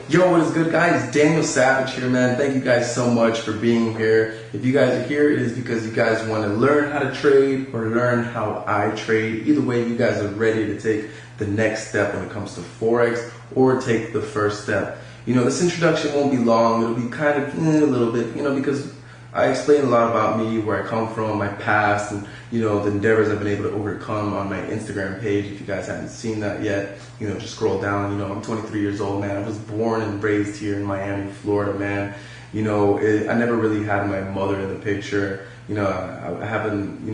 Yo, what is good, guys? Daniel Savage here, man. Thank you guys so much for being here. If you guys are here, it is because you guys want to learn how to trade or learn how I trade. Either way, you guys are ready to take the next step when it comes to Forex or take the first step. You know, this introduction won't be long. It'll be kind of a little bit, because I explain a lot about me, where I come from, my past, and the endeavors I've been able to overcome on my Instagram page. If you guys haven't seen that yet, just scroll down. I'm 23 years old, man. I was born and raised here in Miami, Florida, man. I never really had my mother in the picture. I haven't,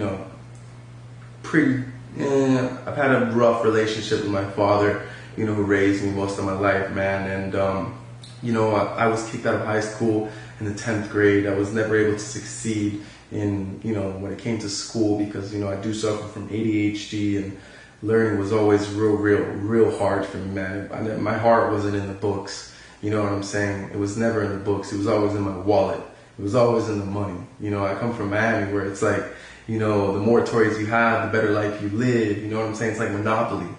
I've had a rough relationship with my father, who raised me most of my life, man. And, I was kicked out of high school in the 10th grade. I was never able to succeed in, when it came to school because, I do suffer from ADHD, and learning was always real hard for me, man. My heart wasn't in the books. You know what I'm saying? It was never in the books. It was always in my wallet. It was always in the money. I come from Miami, where it's like, the more toys you have, the better life you live. You know what I'm saying? It's like Monopoly.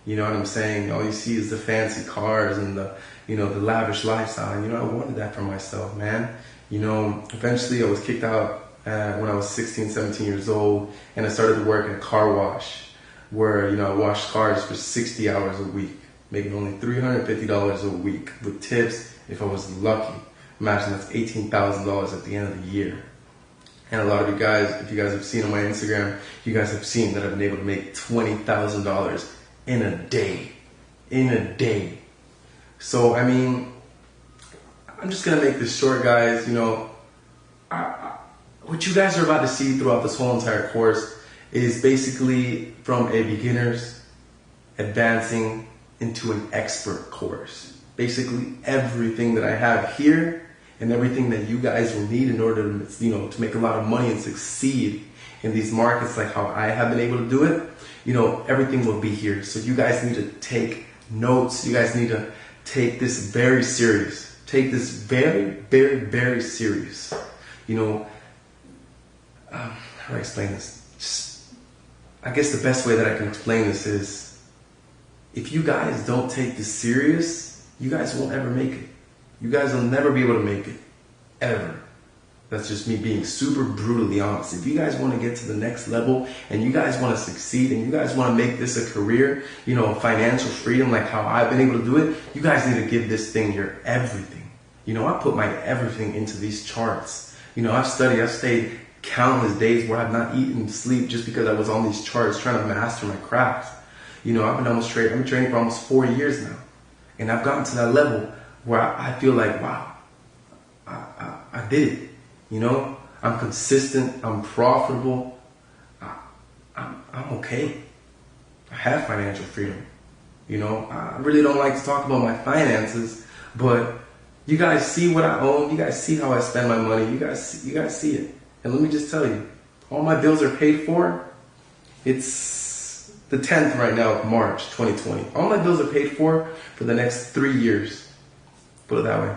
You know what I'm saying? All you see is the fancy cars and the lavish lifestyle. And, I wanted that for myself, man. Eventually I was kicked out when I was 16, 17 years old, and I started to work in a car wash where, I washed cars for 60 hours a week, making only $350 a week with tips if I was lucky. Imagine that's $18,000 at the end of the year. And a lot of you guys, if you guys have seen on my Instagram, you guys have seen that I've been able to make $20,000 in a day. So, I'm just going to make this short, guys. What you guys are about to see throughout this whole entire course is basically from a beginner's advancing into an expert course. Basically everything that I have here and everything that you guys will need in order to, to make a lot of money and succeed in these markets like how I have been able to do it, everything will be here. So you guys need to take notes. You guys need to take this very serious. Take this very, very, very serious. How do I explain this? I guess the best way that I can explain this is, if you guys don't take this serious, you guys won't ever make it. You guys will never be able to make it. Ever. That's just me being super brutally honest. If you guys want to get to the next level and you guys want to succeed and you guys want to make this a career, financial freedom like how I've been able to do it, you guys need to give this thing your everything. I put my everything into these charts. I've stayed countless days where I've not eaten, sleep just because I was on these charts trying to master my craft. I've been training for almost 4 years now. And I've gotten to that level where I feel like, wow, I did it. I'm consistent, I'm profitable, I'm okay. I have financial freedom. I really don't like to talk about my finances, but you guys see what I own, you guys see how I spend my money, you guys see it. And let me just tell you, all my bills are paid for. It's the 10th right now of March 2020. All my bills are paid for the next 3 years. Put it that way.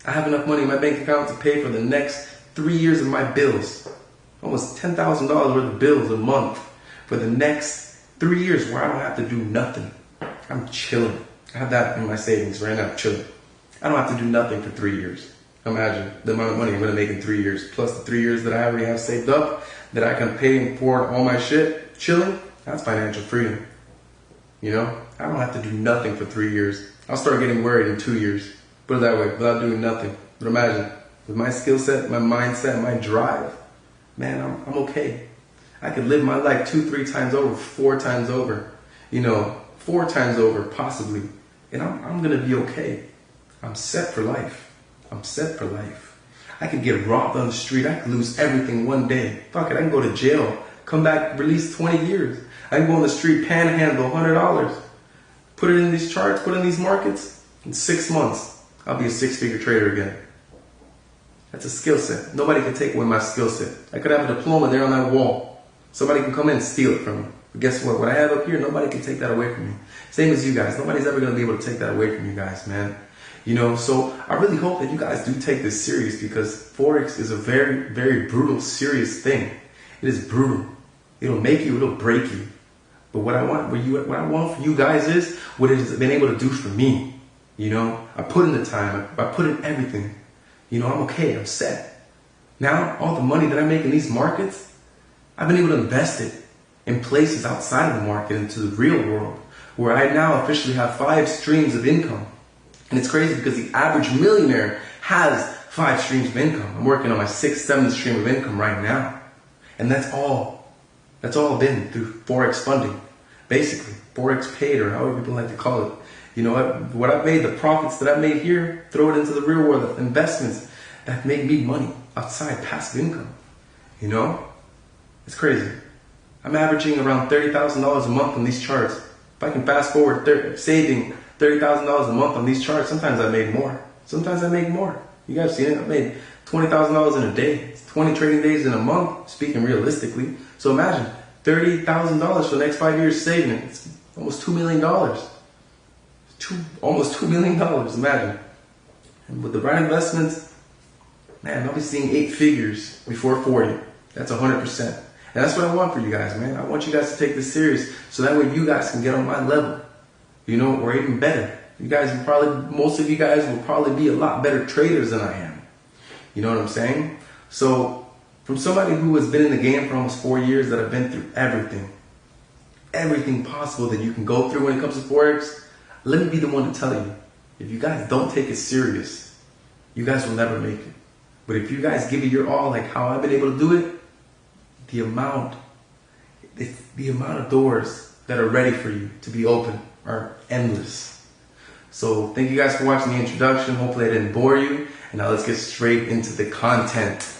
I have enough money in my bank account to pay for the next 3 years of my bills. Almost $10,000 worth of bills a month for the next 3 years where I don't have to do nothing. I'm chilling. I have that in my savings right now, chilling. I don't have to do nothing for 3 years. Imagine the amount of money I'm going to make in 3 years, plus the 3 years that I already have saved up, that I can pay and pour all my shit, chilling. That's financial freedom. I don't have to do nothing for 3 years. I'll start getting worried in 2 years. Put it that way, without doing nothing. But imagine, with my skill set, my mindset, my drive, man, I'm okay. I could live my life 2, 3 times over, 4 times over, 4 times over, possibly. And I'm going to be okay. I'm set for life. I'm set for life. I could get robbed on the street. I could lose everything one day. Fuck it, I can go to jail, come back, release 20 years. I can go on the street, panhandle $100. Put it in these charts, put it in these markets. In 6 months, I'll be a 6-figure trader again. That's a skill set. Nobody can take away my skill set. I could have a diploma there on that wall. Somebody can come in and steal it from me. But guess what? What I have up here, nobody can take that away from me. Same as you guys. Nobody's ever going to be able to take that away from you guys, man. So I really hope that you guys do take this serious, because Forex is a very, very brutal, serious thing. It is brutal. It'll make you, it'll break you. But what I want for you guys is what it has been able to do for me. You know, I put in the time, I put in everything. You know, I'm okay, I'm set. Now, all the money that I make in these markets, I've been able to invest it in places outside of the market into the real world, where I now officially have 5 streams of income. And it's crazy because the average millionaire has 5 streams of income. I'm working on my 6th, 7th stream of income right now. And that's all been through Forex funding. Basically, Forex paid, or however people like to call it. You know what I've made, the profits that I've made here, throw it into the real world, investments that make me money outside passive income. You know? It's crazy. I'm averaging around $30,000 a month on these charts. If I can fast forward saving $30,000 a month on these charts, sometimes I make more. Sometimes I make more. You guys seen it? I've made $20,000 in a day. It's 20 trading days in a month, speaking realistically. So imagine $30,000 for the next 5 years saving it. It's almost $2 million. Almost $2 million, imagine. And with the right investments, man, I'll be seeing 8 figures before 40. That's 100%. And that's what I want for you guys, man. I want you guys to take this serious so that way you guys can get on my level. You know, or even better. You guys will probably, most of you guys will probably be a lot better traders than I am. You know what I'm saying? So, from somebody who has been in the game for almost 4 years, that I've been through everything possible that you can go through when it comes to Forex, let me be the one to tell you, if you guys don't take it serious, you guys will never make it. But if you guys give it your all, like how I've been able to do it, the amount of doors that are ready for you to be open are endless. So thank you guys for watching the introduction. Hopefully I didn't bore you. And now let's get straight into the content.